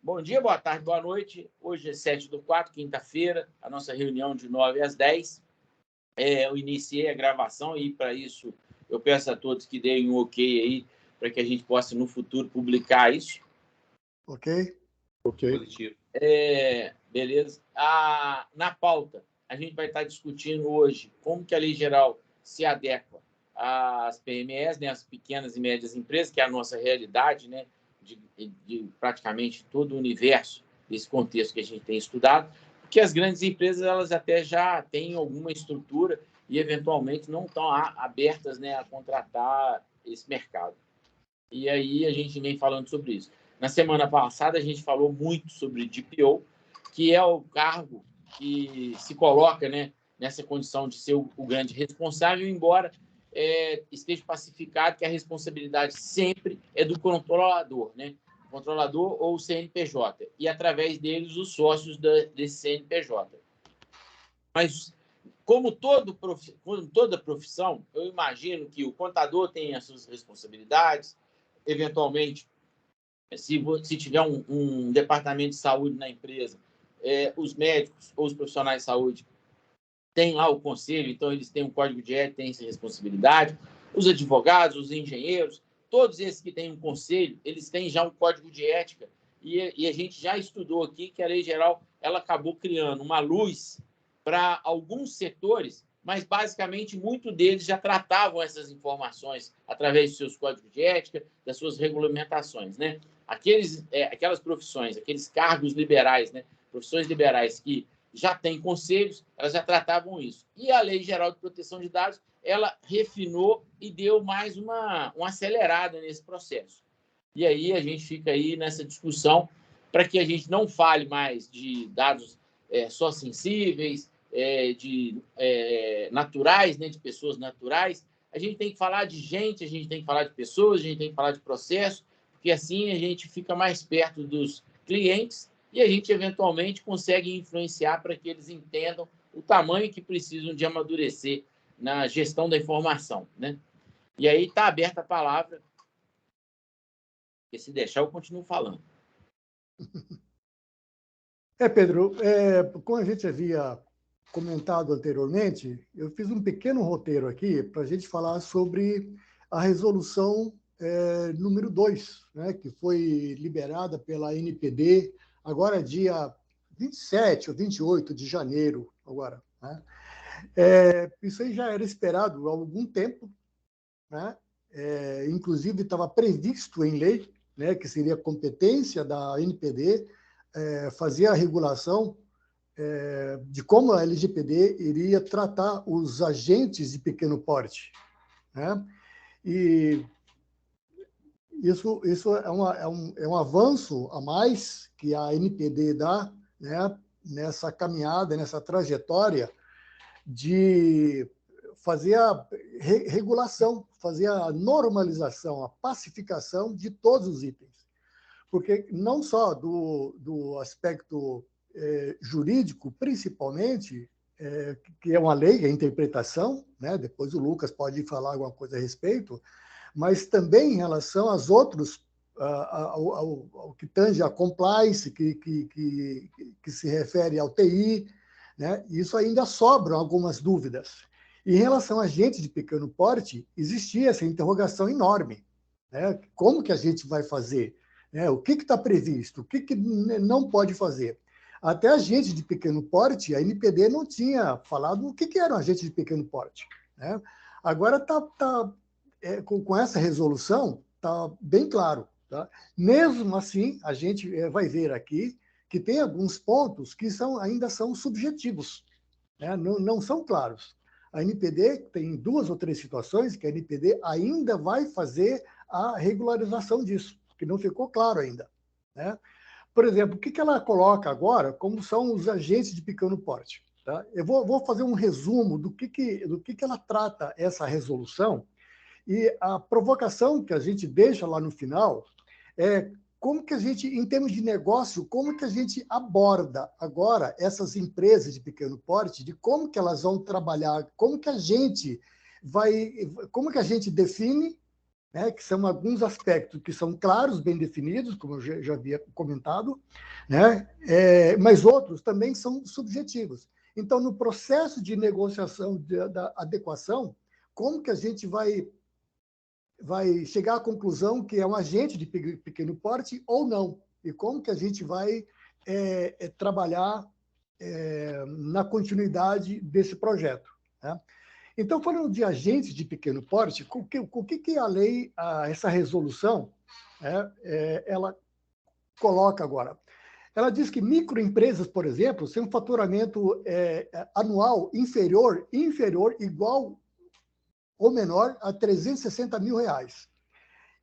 Bom dia, boa tarde, boa noite. Hoje é 7/4, quinta-feira, a nossa reunião de 9 às 10. Eu iniciei a gravação e, para isso, eu peço a todos que deem um ok aí, para que a gente possa, no futuro, publicar isso. Ok. Positivo. Beleza. Na pauta, a gente vai estar discutindo hoje como que a Lei Geral se adequa às PMEs, né, as pequenas e médias empresas, que é a nossa realidade, né, de praticamente todo o universo desse contexto que a gente tem estudado, porque as grandes empresas elas até já têm alguma estrutura e, eventualmente, não estão abertas, né, a contratar esse mercado. E aí a gente vem falando sobre isso. Na semana passada, a gente falou muito sobre DPO, que é o cargo que se coloca, né, nessa condição de ser o grande responsável, embora esteja pacificado que a responsabilidade sempre é do controlador, né? Controlador ou CNPJ, e, através deles, os sócios desse CNPJ. Mas, como toda profissão, eu imagino que o contador tem as suas responsabilidades, eventualmente, se tiver um departamento de saúde na empresa, os médicos ou os profissionais de saúde têm lá o conselho, então eles têm um código de ética, têm essa responsabilidade. Os advogados, os engenheiros, todos esses que têm um conselho, eles têm já um código de ética, e a gente já estudou aqui que a Lei Geral ela acabou criando uma luz para alguns setores, mas, basicamente, muitos deles já tratavam essas informações através dos seus códigos de ética, das suas regulamentações, né? Aquelas profissões, aqueles cargos liberais, né? Profissões liberais que já têm conselhos, elas já tratavam isso. E a Lei Geral de Proteção de Dados, ela refinou e deu mais uma acelerada nesse processo. E aí a gente fica aí nessa discussão para que a gente não fale mais de dados só sensíveis, naturais, né, de pessoas naturais. A gente tem que falar de gente, a gente tem que falar de pessoas, a gente tem que falar de processo, porque assim a gente fica mais perto dos clientes e a gente, eventualmente, consegue influenciar para que eles entendam o tamanho que precisam de amadurecer na gestão da informação, né? E aí está aberta a palavra, porque, se deixar, eu continuo falando. Pedro, como a gente havia comentado anteriormente, eu fiz um pequeno roteiro aqui para a gente falar sobre a resolução número 2, né, que foi liberada pela NPD agora dia 27 ou 28 de janeiro, agora, né? Isso aí já era esperado há algum tempo, né? Inclusive estava previsto em lei, né, que seria competência da NPD fazer a regulação de como a LGPD iria tratar os agentes de pequeno porte, né? E isso é um avanço a mais que a NPD dá, né, nessa caminhada, nessa trajetória de fazer a regulação, fazer a normalização, a pacificação de todos os itens. Porque não só do aspecto jurídico, principalmente, que é uma lei, a interpretação, né? Depois o Lucas pode falar alguma coisa a respeito, mas também em relação aos outros, ao que tange a compliance, que se refere ao TI, né? Isso ainda sobram algumas dúvidas. Em relação a gente de pequeno porte, existia essa interrogação enorme, né? Como que a gente vai fazer? O que está previsto? O que não pode fazer? Até a gente de pequeno porte, a NPD não tinha falado o que era um agente de pequeno porte, né? Agora com essa resolução está bem claro, tá? Mesmo assim, a gente vai ver aqui que tem alguns pontos que ainda são subjetivos, né? Não são claros. A NPD tem 2 ou 3 situações que a NPD ainda vai fazer a regularização disso, que não ficou claro ainda, né? Por exemplo, o que ela coloca agora como são os agentes de pequeno porte, tá? Eu vou fazer um resumo do que ela trata essa resolução, e a provocação que a gente deixa lá no final é como que a gente, em termos de negócio, como que a gente aborda agora essas empresas de pequeno porte, de como que elas vão trabalhar, como que a gente define, né, que são alguns aspectos que são claros, bem definidos, como eu já havia comentado, né, mas outros também são subjetivos. Então, no processo de negociação da adequação, como que a gente vai chegar à conclusão que é um agente de pequeno porte ou não? E como que a gente vai trabalhar na continuidade desse projeto, né? Então, falando de agentes de pequeno porte, o que a lei, essa resolução, ela coloca agora? Ela diz que microempresas, por exemplo, têm um faturamento anual inferior, igual ou menor a R$360 mil.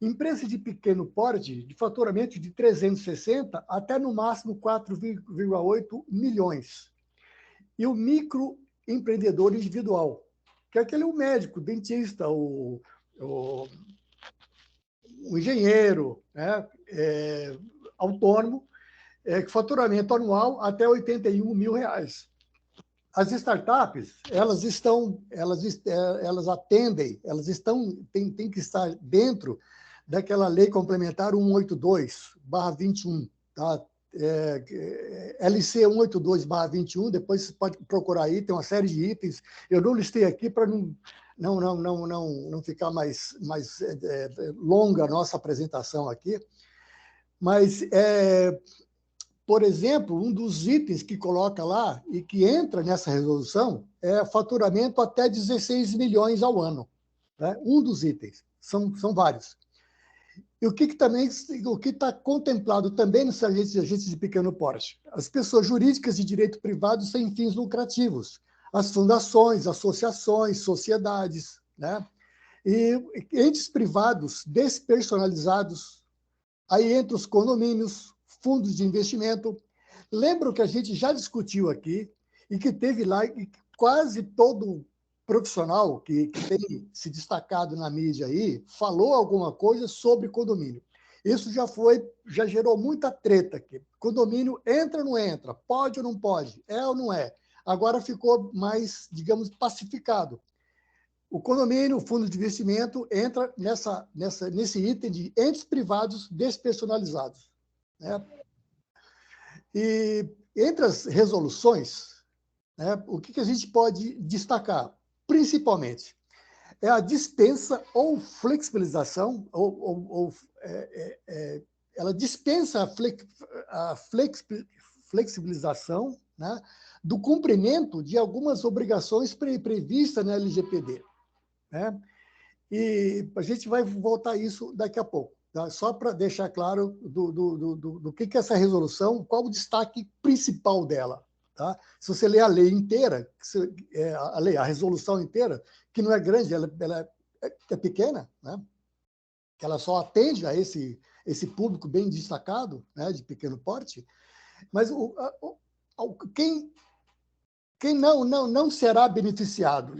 Empresas de pequeno porte, de faturamento de 360 até no máximo 4,8 milhões. E o microempreendedor individual, que é aquele o médico, o dentista, o engenheiro, né, autônomo, que faturamento anual até 81 mil reais. As startups, elas atendem, elas têm que estar dentro daquela lei complementar 182/21, tá? LC 182/21, depois você pode procurar aí, tem uma série de itens. Eu não listei aqui para não ficar mais longa a nossa apresentação aqui, mas, por exemplo, um dos itens que coloca lá e que entra nessa resolução é faturamento até 16 milhões ao ano, né? Um dos itens, são vários. E o que está contemplado também nos agentes de pequeno porte? As pessoas jurídicas de direito privado sem fins lucrativos, as fundações, associações, sociedades, né? E entes privados despersonalizados, aí entre os condomínios, fundos de investimento. Lembram que a gente já discutiu aqui e que teve lá e quase todo profissional que tem se destacado na mídia aí falou alguma coisa sobre condomínio. Isso já gerou muita treta aqui. Condomínio entra ou não entra? Pode ou não pode? É ou não é? Agora ficou mais, digamos, pacificado. O condomínio, o fundo de investimento, entra nesse item de entes privados despersonalizados, né? E entre as resoluções, né, o que a gente pode destacar? Principalmente, é a dispensa ou flexibilização, ela dispensa a flexibilização, né, do cumprimento de algumas obrigações previstas na LGPD, né? E a gente vai voltar a isso daqui a pouco, tá? Só para deixar claro do que é essa resolução, qual o destaque principal dela. Tá? Se você ler a lei inteira, a resolução inteira, que não é grande, ela é pequena, né? Que ela só atende a esse público bem destacado, né, de pequeno porte, mas quem não será beneficiado?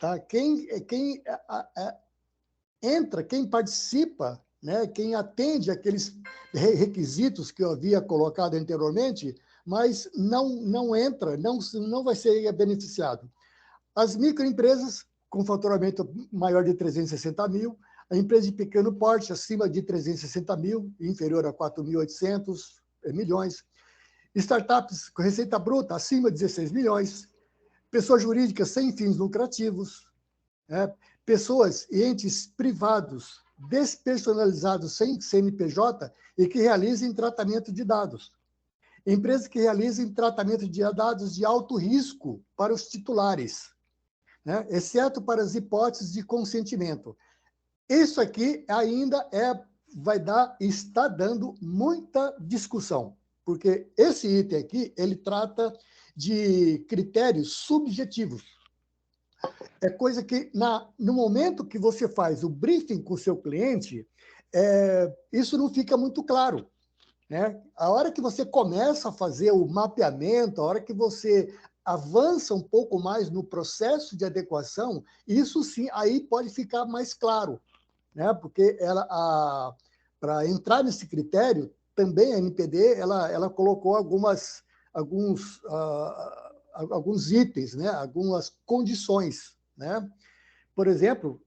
Tá? Quem entra, quem participa, né, quem atende aqueles requisitos que eu havia colocado anteriormente, mas não entra, não vai ser beneficiado. As microempresas com faturamento maior de 360 mil, a empresa de pequeno porte acima de 360 mil, inferior a 4.800 milhões, startups com receita bruta acima de 16 milhões, pessoas jurídicas sem fins lucrativos, né? Pessoas e entes privados despersonalizados sem CNPJ e que realizem tratamento de dados. Empresas que realizem tratamento de dados de alto risco para os titulares, né? Exceto para as hipóteses de consentimento. Isso aqui ainda está dando muita discussão, porque esse item aqui, ele trata de critérios subjetivos. É coisa que, no momento que você faz o briefing com o seu cliente, isso não fica muito claro, né? A hora que você começa a fazer o mapeamento, a hora que você avança um pouco mais no processo de adequação, isso sim, aí pode ficar mais claro, né? Porque para entrar nesse critério, também a NPD ela colocou alguns itens, né? Algumas condições, né? por exemplo,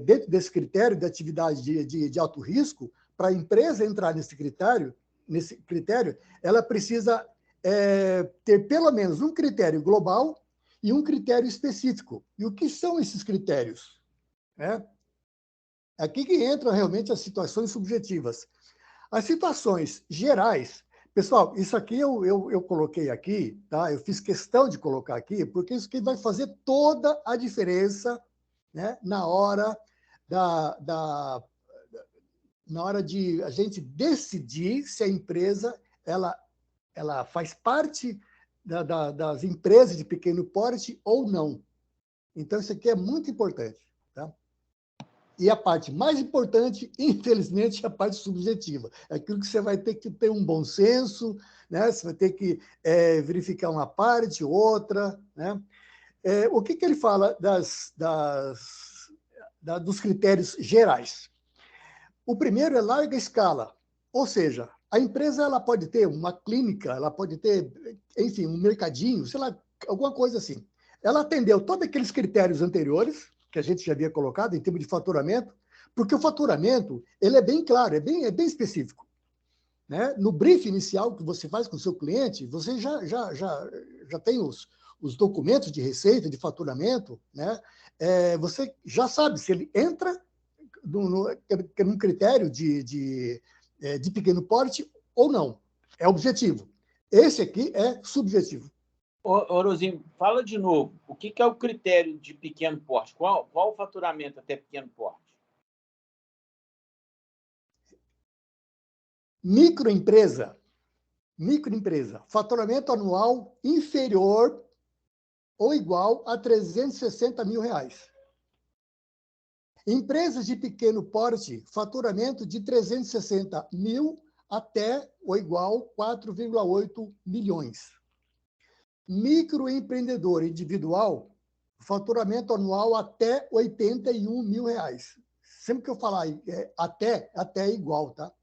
dentro desse critério de atividade de alto risco, para a empresa entrar nesse critério, ela precisa ter pelo menos um critério global e um critério específico. E o que são esses critérios? Aqui que entram realmente as situações subjetivas. As situações gerais, pessoal, isso aqui eu coloquei aqui, tá? Eu fiz questão de colocar aqui, porque isso que vai fazer toda a diferença, né, na hora de a gente decidir se a empresa ela faz parte das empresas de pequeno porte ou não. Então, isso aqui é muito importante. Tá? E a parte mais importante, infelizmente, é a parte subjetiva. É aquilo que você vai ter que ter um bom senso, né? Você vai ter que verificar uma parte, outra. Né? O que ele fala dos critérios gerais? O primeiro é larga escala, ou seja, a empresa ela pode ter uma clínica, ela pode ter, enfim, um mercadinho, sei lá, alguma coisa assim. Ela atendeu todos aqueles critérios anteriores, que a gente já havia colocado em termos de faturamento, porque o faturamento ele é bem claro, é bem específico. Né? No brief inicial que você faz com o seu cliente, você já tem os documentos de receita, de faturamento, né? Você já sabe se ele entra num critério de pequeno porte ou não. É objetivo. Esse aqui é subjetivo. Rosinho, fala de novo. O que é o critério de pequeno porte? Qual o faturamento até pequeno porte? Microempresa, faturamento anual inferior ou igual a R$360 mil. Empresas de pequeno porte, faturamento de 360 mil até ou igual 4,8 milhões. Microempreendedor individual, faturamento anual até 81 mil reais. Sempre que eu falar até é igual, tá?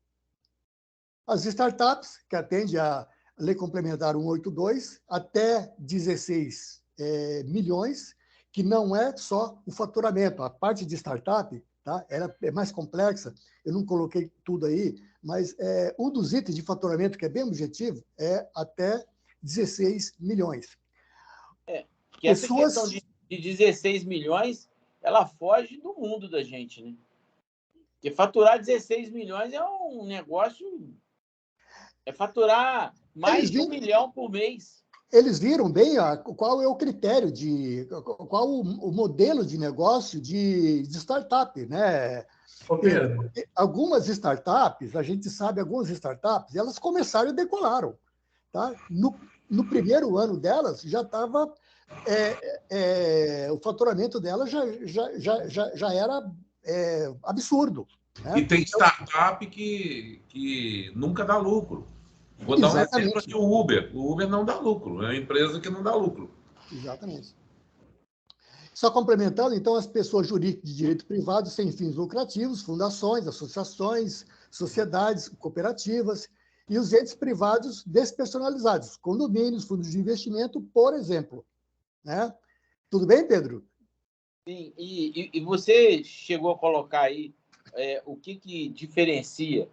As startups, que atende a Lei Complementar 182, até 16 milhões, que não é só o faturamento. A parte de startup, tá? Ela é mais complexa, eu não coloquei tudo aí, mas um dos itens de faturamento que é bem objetivo é até 16 milhões. Que essa questão de 16 milhões, ela foge do mundo da gente, né? Porque faturar 16 milhões é um negócio... É faturar mais de 1 milhão por mês. Eles viram bem qual é o critério qual o modelo de negócio de startup, né? Algumas startups, a gente sabe, elas começaram e decolaram. Tá? No primeiro ano delas, já estava... o faturamento delas já era absurdo. Né? E tem startup que nunca dá lucro. Vou dar um exemplo aqui, o Uber. O Uber não dá lucro, é uma empresa que não dá lucro. Exatamente. Só complementando, então, as pessoas jurídicas de direito privado sem fins lucrativos, fundações, associações, sociedades, cooperativas e os entes privados despersonalizados, condomínios, fundos de investimento, por exemplo. Né? Tudo bem, Pedro? Sim, e você chegou a colocar aí o que diferencia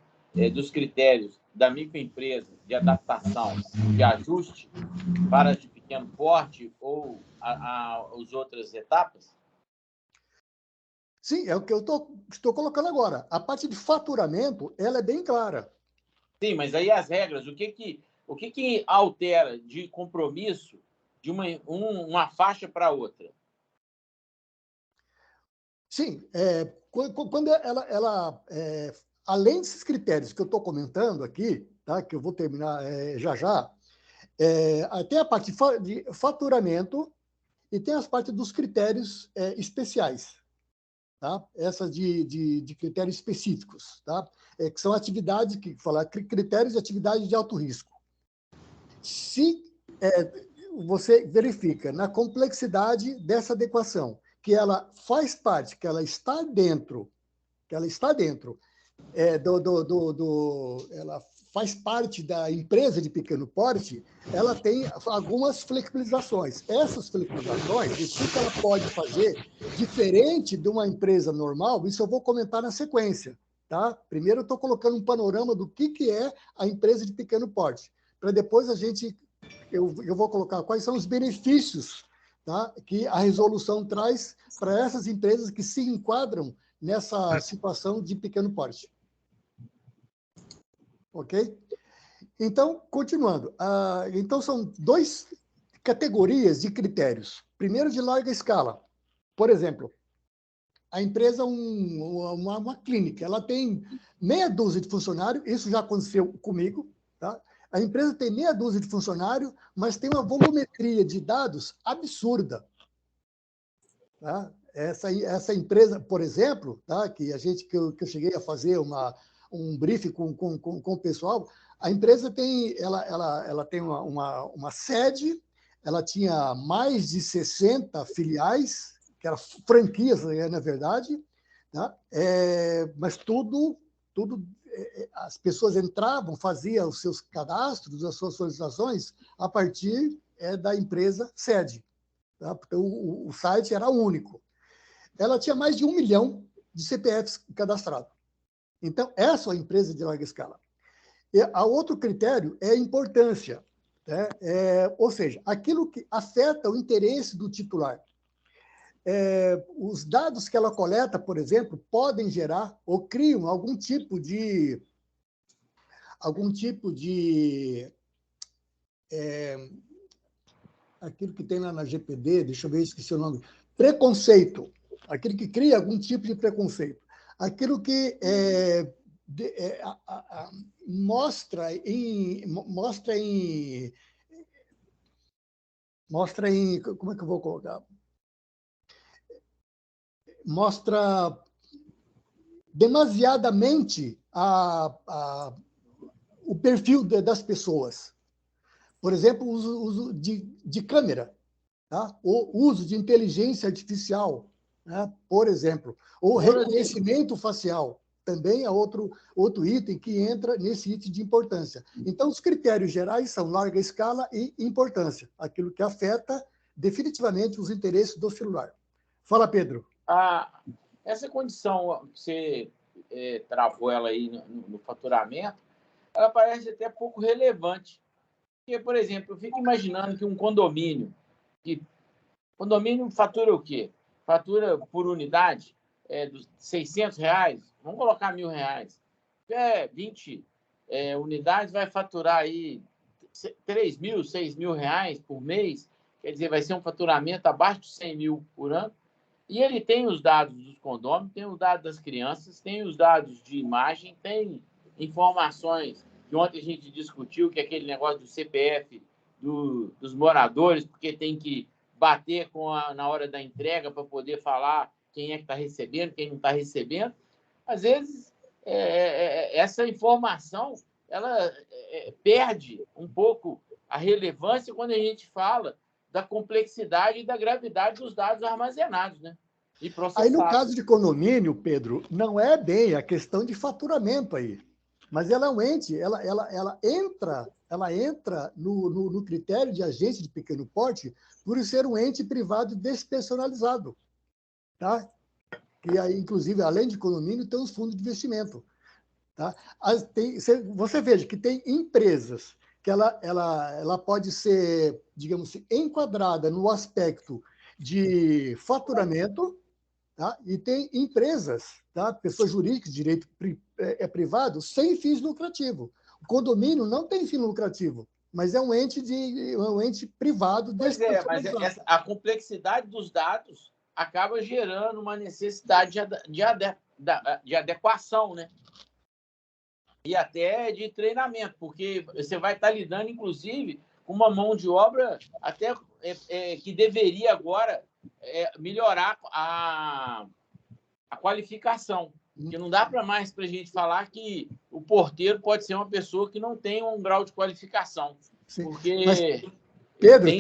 dos critérios da microempresa de adaptação, de ajuste para de pequeno porte ou as outras etapas? Sim, é o que eu estou colocando agora. A parte de faturamento, ela é bem clara. Sim, mas aí as regras, o que altera de compromisso de uma faixa para outra? Sim, quando ela além desses critérios que eu estou comentando aqui, tá, que eu vou terminar já, tem a parte de faturamento e tem as partes dos critérios especiais, tá? Essas de critérios específicos, tá? Que são atividades, critérios de atividade de alto risco. Se você verifica na complexidade dessa adequação, que ela faz parte, que ela está dentro, ela faz parte da empresa de pequeno porte, ela tem algumas flexibilizações. Essas flexibilizações, o que ela pode fazer diferente de uma empresa normal, isso eu vou comentar na sequência. Tá? Primeiro, eu estou colocando um panorama do que é a empresa de pequeno porte, para depois eu vou colocar quais são os benefícios, tá, que a resolução traz para essas empresas que se enquadram nessa situação de pequeno porte. Ok? Então, continuando. Então, são duas categorias de critérios. Primeiro, de larga escala. Por exemplo, a empresa, uma clínica, ela tem meia dúzia de funcionários, isso já aconteceu comigo, tá? A empresa tem meia dúzia de funcionários, mas tem uma volumetria de dados absurda. Tá? Essa empresa, por exemplo, tá? Que eu cheguei a fazer um briefing com o pessoal, a empresa tem, ela tem uma sede, ela tinha mais de 60 filiais, que eram franquias, na verdade, tá? Mas tudo as pessoas entravam, faziam os seus cadastros, as suas solicitações a partir da empresa sede. Tá? Então, o site era único. Ela tinha mais de 1 milhão de CPFs cadastrados. Então, essa é a empresa de larga escala. E a outro critério é a importância, né? Ou seja, aquilo que afeta o interesse do titular. Os dados que ela coleta, por exemplo, podem gerar ou criam algum tipo de aquilo que tem lá na GPD, deixa eu ver, esqueci o nome, preconceito, aquilo que cria algum tipo de preconceito, aquilo que mostra em, como é que eu vou colocar? Mostra demasiadamente o perfil das pessoas. Por exemplo, o uso de câmera, tá? O uso de inteligência artificial, né? Por exemplo, ou reconhecimento facial, também é outro item que entra nesse item de importância. Então, os critérios gerais são larga escala e importância, aquilo que afeta definitivamente os interesses do celular. Fala, Pedro. Essa condição, você travou ela aí no faturamento, ela parece até pouco relevante. Porque, por exemplo, eu fico imaginando que um condomínio fatura o quê? Fatura por unidade dos R$600, vamos colocar R$1.000. 20 unidades vai faturar aí R$3.000, R$6.000 por mês, quer dizer, vai ser um faturamento abaixo de 100 mil por ano. E ele tem os dados dos condôminos, tem os dados das crianças, tem os dados de imagem, tem informações que ontem a gente discutiu, que é aquele negócio do CPF dos moradores, porque tem que bater na hora da entrega para poder falar quem é que está recebendo, quem não está recebendo. Às vezes, essa informação ela perde um pouco a relevância quando a gente fala da complexidade e da gravidade dos dados armazenados, né? E processados. Aí, no caso de condomínio, Pedro, não é bem a questão de faturamento aí, mas ela é um ente, ela entra no critério de agente de pequeno porte por ser um ente privado despersonalizado, tá? Que aí, inclusive, além de condomínio, tem os fundos de investimento, tá? Você veja que tem empresas que ela pode ser, digamos assim, enquadrada no aspecto de faturamento, tá? E tem empresas, tá? Pessoas jurídicas, direito privado, sem fins lucrativos. O condomínio não tem fim lucrativo, mas é um ente privado. Pois mas a complexidade dos dados acaba gerando uma necessidade de adequação, né? E até de treinamento, porque você vai estar lidando, inclusive, com uma mão de obra até que deveria agora melhorar a qualificação. Porque não dá mais para a gente falar que o porteiro pode ser uma pessoa que não tem um grau de qualificação. Sim. Porque mas, Pedro,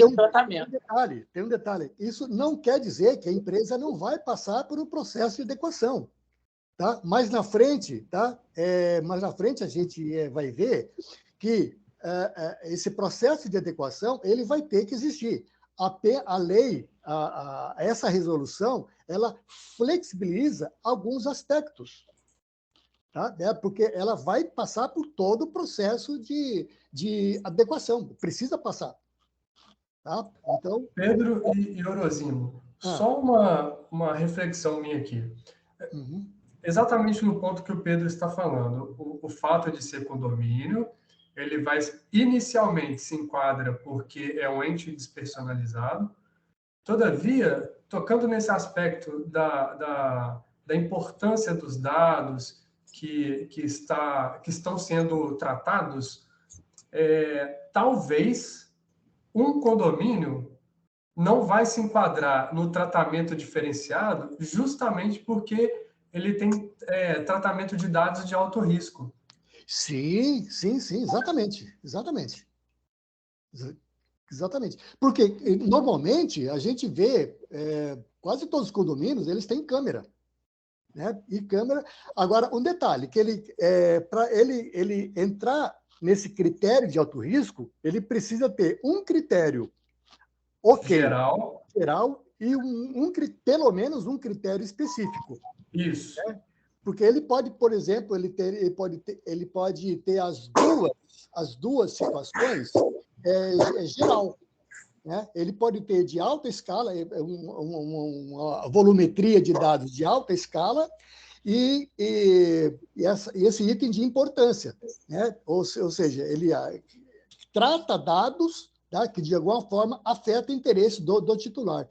tem um detalhe. Isso não quer dizer que a empresa não vai passar por um processo de adequação. tá? Mais na frente, tá? Mais na frente a gente vai ver que esse processo de adequação ele vai ter que existir. A lei, essa resolução, ela flexibiliza alguns aspectos, tá? Porque ela vai passar por todo o processo de adequação, precisa passar. Tá? Então, Pedro e Orozino, só uma reflexão minha aqui. Exatamente no ponto que o Pedro está falando, o fato de ser condomínio, ele vai inicialmente se enquadra porque é um ente despersonalizado. Todavia, tocando nesse aspecto da importância dos dados que estão sendo tratados, talvez um condomínio não vai se enquadrar no tratamento diferenciado justamente porque ele tem tratamento de dados de alto risco. Sim, exatamente. Porque, normalmente, a gente vê, quase todos os condomínios, eles têm câmera. Né? E câmera... Agora, um detalhe, que para ele entrar nesse critério de alto risco, ele precisa ter um critério geral e pelo menos um critério específico. Isso. Né? Porque ele pode, por exemplo, ele pode ter as duas situações geral. Né? Ele pode ter de alta escala, uma volumetria de dados de alta escala e esse item de importância. Né? Ou seja, ele trata dados, tá? Que, de alguma forma, afetam o interesse do titular.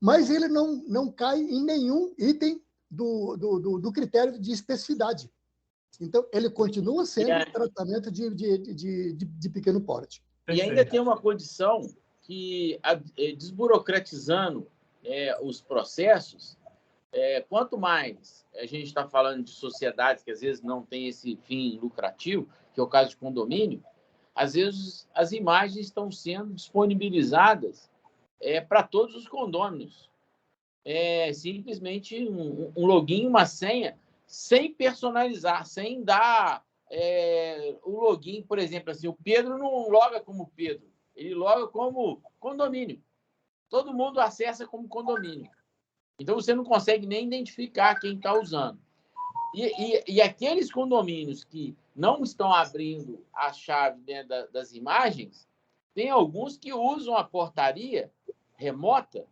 Mas ele não cai em nenhum item do critério de especificidade. Então, ele continua sendo tratamento de pequeno porte. E ainda tem uma condição que, desburocratizando os processos, quanto mais a gente está falando de sociedades que, às vezes, não tem esse fim lucrativo, que é o caso de condomínio, às vezes as imagens estão sendo disponibilizadas para todos os condôminos. Simplesmente um login, uma senha, sem personalizar, sem dar o login, por exemplo, assim, o Pedro não loga como Pedro, ele loga como condomínio. Todo mundo acessa como condomínio. Então, você não consegue nem identificar quem está usando. E aqueles condomínios que não estão abrindo a chave dentro das imagens, tem alguns que usam a portaria remota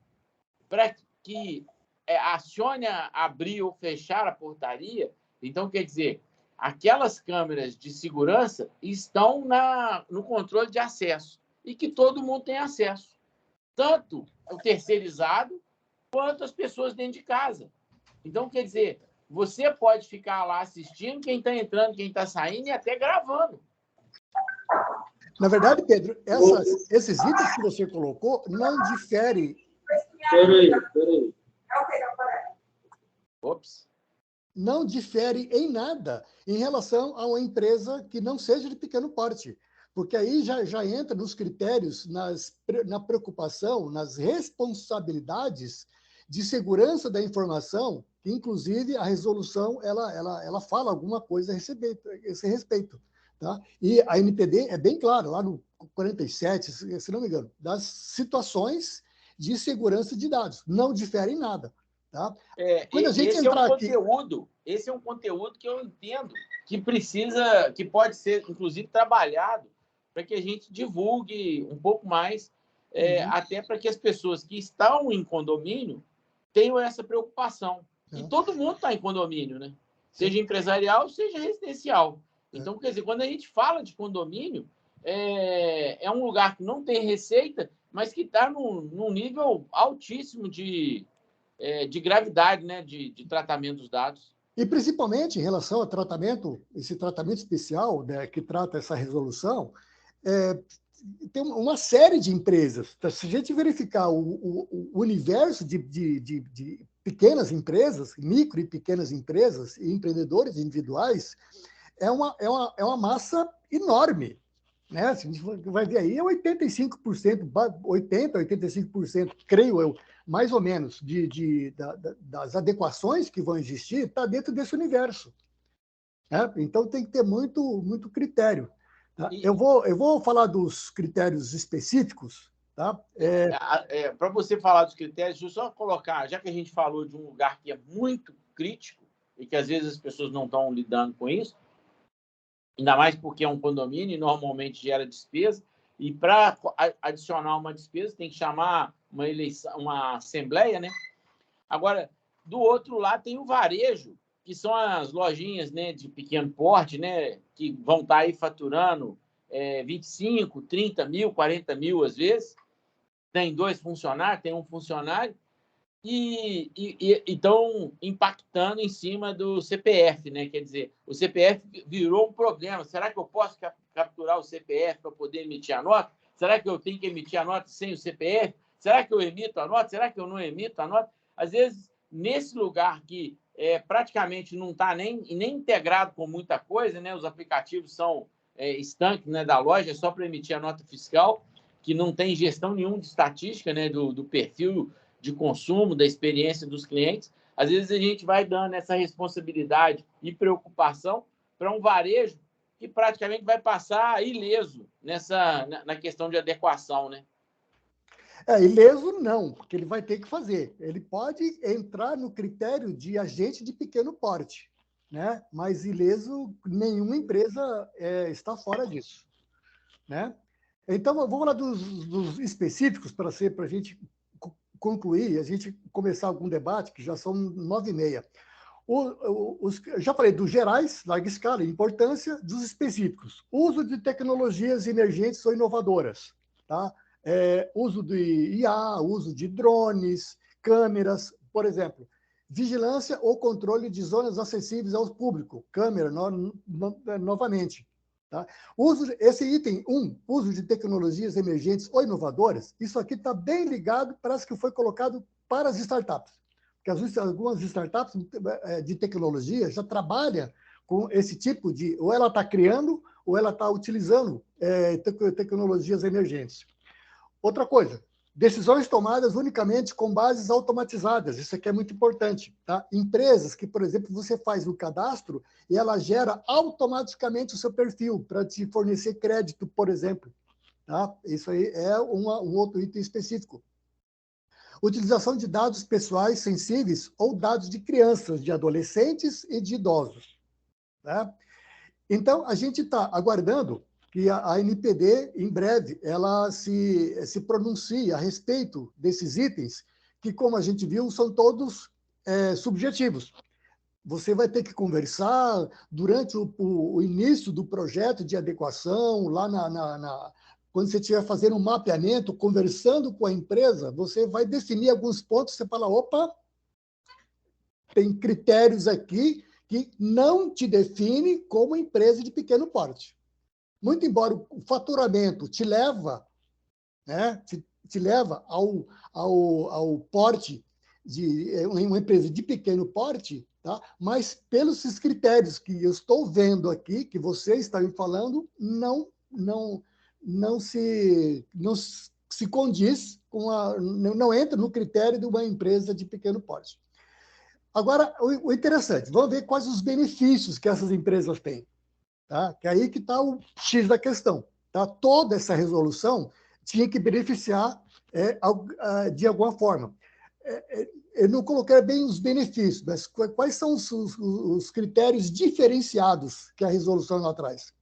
para que acione abrir ou fechar a portaria. Então, quer dizer, aquelas câmeras de segurança estão no controle de acesso e que todo mundo tem acesso, tanto o terceirizado quanto as pessoas dentro de casa. Então, quer dizer, você pode ficar lá assistindo quem está entrando, quem está saindo e até gravando. Na verdade, Pedro, esses itens que você colocou não diferem... Peraí. Ops. Não difere em nada em relação a uma empresa que não seja de pequeno porte, porque aí já entra nos critérios, na preocupação, nas responsabilidades de segurança da informação, que, inclusive, a resolução ela fala alguma coisa a esse respeito. Tá? E a NPD é bem clara, lá no 47, se não me engano, das situações de segurança de dados. Não difere em nada. Tá? Quando a gente esse é um conteúdo que eu entendo que pode ser, inclusive, trabalhado para que a gente divulgue um pouco mais, até para que as pessoas que estão em condomínio tenham essa preocupação. E todo mundo está em condomínio, né? Seja empresarial, seja residencial. Então, quer dizer, quando a gente fala de condomínio, é um lugar que não tem receita, mas que está num nível altíssimo de gravidade, né, de tratamento dos dados. E, principalmente, em relação ao tratamento, esse tratamento especial, né, que trata essa resolução, tem uma série de empresas. Se a gente verificar o universo de pequenas empresas, micro e pequenas empresas e empreendedores individuais, é uma massa enorme. Né? A gente vai ver aí 85%, 80%, 85%, creio eu, mais ou menos, das adequações que vão existir, está dentro desse universo. Né? Então, tem que ter muito critério. Tá? Eu vou falar dos critérios específicos. Tá? Para você falar dos critérios, deixa eu só colocar, já que a gente falou de um lugar que é muito crítico e que às vezes as pessoas não estão lidando com isso, ainda mais porque é um condomínio e normalmente gera despesa, e para adicionar uma despesa tem que chamar uma eleição, uma assembleia, né? Agora, do outro lado tem o varejo, que são as lojinhas, né, de pequeno porte, né, que vão estar aí faturando 25, 30 mil, 40 mil às vezes. Tem 2 funcionários, tem um funcionário, e estão impactando em cima do CPF, né? Quer dizer, o CPF virou um problema. Será que eu posso capturar o CPF para poder emitir a nota? Será que eu tenho que emitir a nota sem o CPF? Será que eu emito a nota? Será que eu não emito a nota? Às vezes, nesse lugar que praticamente não está nem integrado com muita coisa, né? Os aplicativos são estanques, né, da loja, só para emitir a nota fiscal, que não tem gestão nenhuma de estatística, né, do perfil de consumo, da experiência dos clientes. Às vezes a gente vai dando essa responsabilidade e preocupação para um varejo que praticamente vai passar ileso na questão de adequação, né? Ileso não, porque ele vai ter que fazer. Ele pode entrar no critério de agente de pequeno porte, né? Mas ileso, nenhuma empresa está fora disso, né? Então, vamos lá dos específicos para a gente concluir, a gente começar algum debate, que já são 9h30. Já falei dos gerais, larga escala, importância dos específicos. Uso de tecnologias emergentes ou inovadoras. Tá? Uso de IA, uso de drones, câmeras, por exemplo. Vigilância ou controle de zonas acessíveis ao público. Câmera, novamente. Tá? Esse item 1, uso de tecnologias emergentes ou inovadoras, isso aqui está bem ligado, parece que foi colocado para as startups. Porque algumas startups de tecnologia já trabalham com esse tipo de... Ou ela está criando, ou ela está utilizando tecnologias emergentes. Outra coisa, decisões tomadas unicamente com bases automatizadas. Isso aqui é muito importante. Tá? Empresas que, por exemplo, você faz o cadastro e ela gera automaticamente o seu perfil para te fornecer crédito, por exemplo. Tá? Isso aí é um outro item específico. Utilização de dados pessoais sensíveis ou dados de crianças, de adolescentes e de idosos. Tá? Então, a gente está aguardando que a NPD, em breve, ela se pronuncie a respeito desses itens, que, como a gente viu, são todos subjetivos. Você vai ter que conversar durante o início do projeto de adequação, lá quando você estiver fazendo um mapeamento, conversando com a empresa, você vai definir alguns pontos, você fala, opa, tem critérios aqui que não te define como empresa de pequeno porte. Muito embora o faturamento te leva, né, te leva ao porte de uma empresa de pequeno porte, tá? Mas pelos critérios que eu estou vendo aqui, que você está me falando, não se condiz com não entra no critério de uma empresa de pequeno porte. Agora, o interessante, vamos ver quais os benefícios que essas empresas têm. Tá? Que é aí que está o X da questão. Tá? Toda essa resolução tinha que beneficiar de alguma forma. Eu não coloquei bem os benefícios, mas quais são os critérios diferenciados que a resolução lá traz?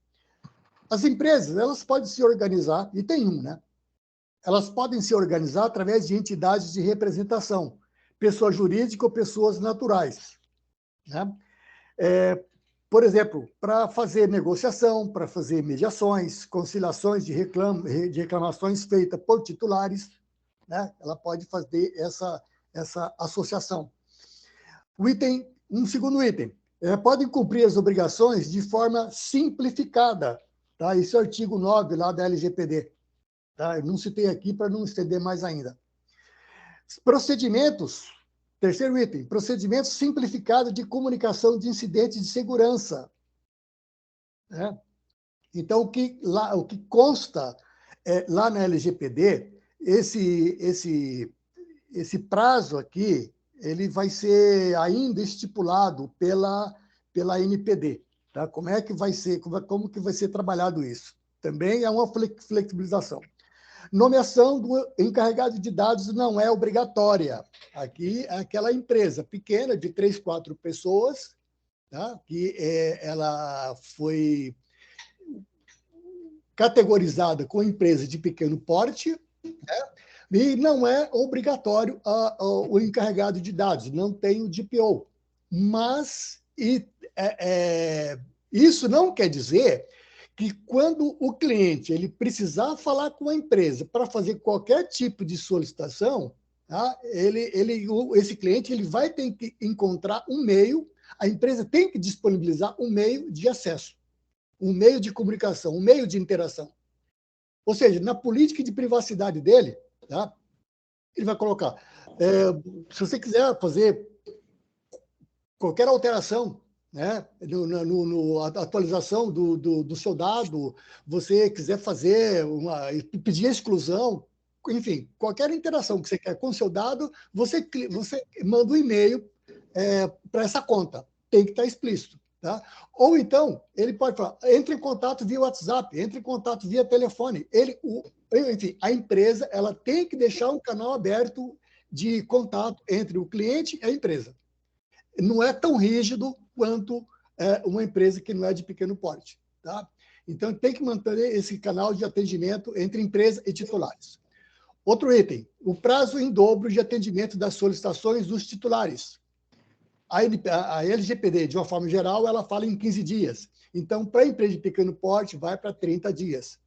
As empresas, elas podem se organizar, e tem né? Elas podem se organizar através de entidades de representação, pessoa jurídica ou pessoas naturais. Né? Por exemplo, para fazer negociação, para fazer mediações, conciliações de reclamações feitas por titulares, né? Ela pode fazer essa associação. Um segundo item, podem cumprir as obrigações de forma simplificada. Tá? Esse é o artigo 9 lá da LGPD. Tá? Eu não citei aqui para não estender mais ainda. Procedimentos. Terceiro item, procedimento simplificado de comunicação de incidentes de segurança. Né? Então, o que consta lá na LGPD, esse esse prazo aqui ele vai ser ainda estipulado pela NPD. Tá? Como é que vai ser, como que vai ser trabalhado isso? Também é uma flexibilização. Nomeação do encarregado de dados não é obrigatória. Aqui é aquela empresa pequena, de 3, 4 pessoas, tá? Que ela foi categorizada como empresa de pequeno porte, né? E não é obrigatório o encarregado de dados, não tem o DPO. Mas isso não quer dizer que quando o cliente ele precisar falar com a empresa para fazer qualquer tipo de solicitação, tá? Esse cliente ele vai ter que encontrar um meio, a empresa tem que disponibilizar um meio de acesso, um meio de comunicação, um meio de interação. Ou seja, na política de privacidade dele, tá? Ele vai colocar, se você quiser fazer qualquer alteração, né, a atualização do seu dado, você quiser fazer pedir exclusão, enfim, qualquer interação que você quer com o seu dado, você manda um e-mail para essa conta. Tem que estar explícito. Tá? Ou então, ele pode falar, entre em contato via WhatsApp, entre em contato via telefone. Enfim, a empresa ela tem que deixar um canal aberto de contato entre o cliente e a empresa. Não é tão rígido quanto uma empresa que não é de pequeno porte. Tá? Então, tem que manter esse canal de atendimento entre empresa e titulares. Outro item, o prazo em dobro de atendimento das solicitações dos titulares. A LGPD, de uma forma geral, ela fala em 15 dias. Então, para a empresa de pequeno porte, vai para 30 dias.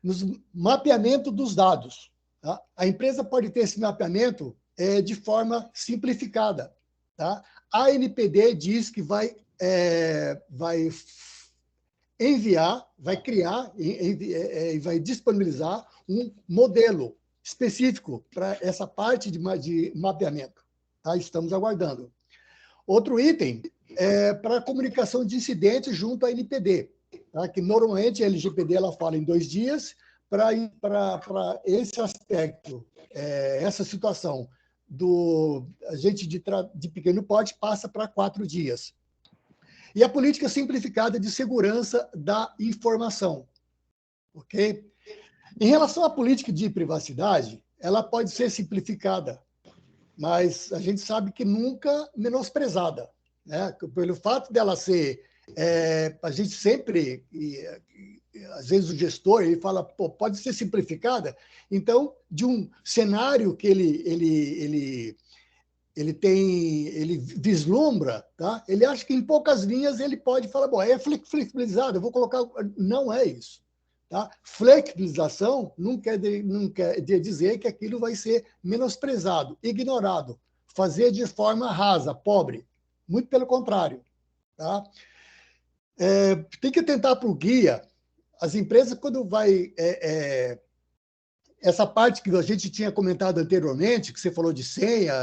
No mapeamento dos dados, tá? A empresa pode ter esse mapeamento de forma simplificada. Tá? A NPD diz que vai enviar, vai criar e vai disponibilizar um modelo específico para essa parte de mapeamento. Tá? Estamos aguardando. Outro item é para a comunicação de incidentes junto à NPD, tá? Que normalmente a LGPD ela fala em 2 dias, para esse aspecto, essa situação do agente de pequeno porte passa para 4 dias. E a política simplificada de segurança da informação. Ok? Em relação à política de privacidade, ela pode ser simplificada, mas a gente sabe que nunca menosprezada. Né? Pelo fato dela ser... a gente sempre... às vezes o gestor ele fala, pode ser simplificada. Então, de um cenário que ele vislumbra, tá? Ele acha que em poucas linhas ele pode falar, bom, é flexibilizado, eu vou colocar... Não é isso. Tá? Flexibilização não quer dizer que aquilo vai ser menosprezado, ignorado, fazer de forma rasa, pobre. Muito pelo contrário. Tá? Tem que tentar para o guia. As empresas, quando vai... essa parte que a gente tinha comentado anteriormente, que você falou de senha,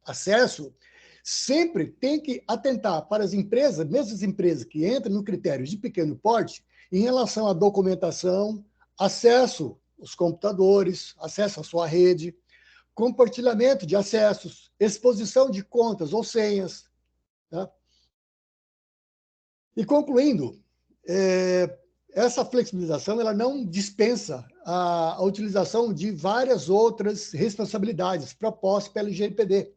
acesso, sempre tem que atentar para as empresas, mesmo as empresas que entram no critério de pequeno porte, em relação à documentação, acesso aos computadores, acesso à sua rede, compartilhamento de acessos, exposição de contas ou senhas. Tá? E concluindo, essa flexibilização ela não dispensa a utilização de várias outras responsabilidades propostas pela LGPD.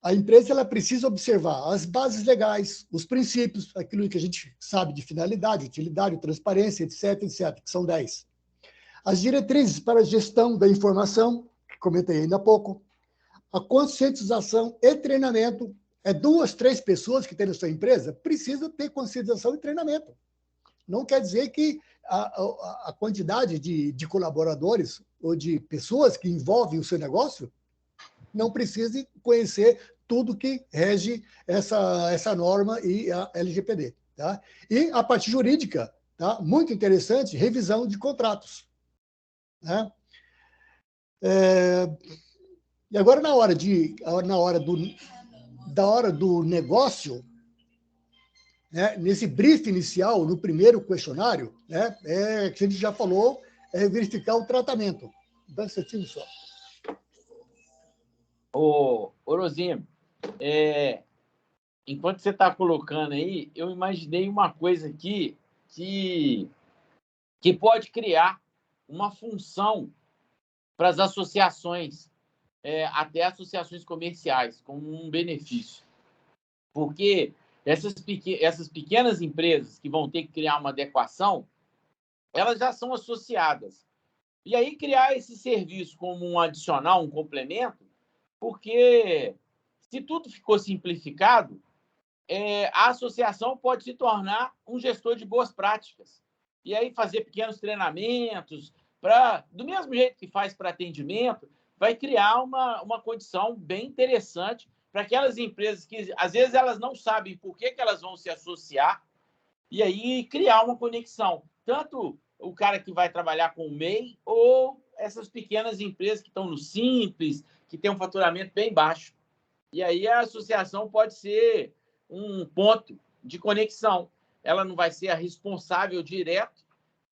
A empresa ela precisa observar as bases legais, os princípios, aquilo que a gente sabe de finalidade, utilidade, transparência, etc., que são 10. As diretrizes para a gestão da informação, que comentei ainda há pouco. A conscientização e treinamento. 2, 3 pessoas que têm na sua empresa precisam ter conscientização e treinamento. Não quer dizer que a quantidade de colaboradores ou de pessoas que envolvem o seu negócio não precise conhecer tudo que rege essa norma e a LGPD. Tá? E a parte jurídica, tá? Muito interessante, revisão de contratos. Né? E agora, na hora do negócio, né? Nesse brief inicial, no primeiro questionário, né? Que a gente já falou, verificar o tratamento. Dá um instantinho só. Ô, Orozimo, enquanto você está colocando aí, eu imaginei uma coisa aqui que pode criar uma função para as associações, até associações comerciais, como um benefício. Porque essas pequenas empresas que vão ter que criar uma adequação, elas já são associadas. E aí criar esse serviço como um adicional, um complemento, porque se tudo ficou simplificado, a associação pode se tornar um gestor de boas práticas. E aí fazer pequenos treinamentos, do mesmo jeito que faz para atendimento, vai criar uma condição bem interessante para aquelas empresas que, às vezes, elas não sabem por que elas vão se associar, e aí criar uma conexão. Tanto o cara que vai trabalhar com o MEI ou essas pequenas empresas que estão no Simples, que tem um faturamento bem baixo. E aí a associação pode ser um ponto de conexão. Ela não vai ser a responsável direto,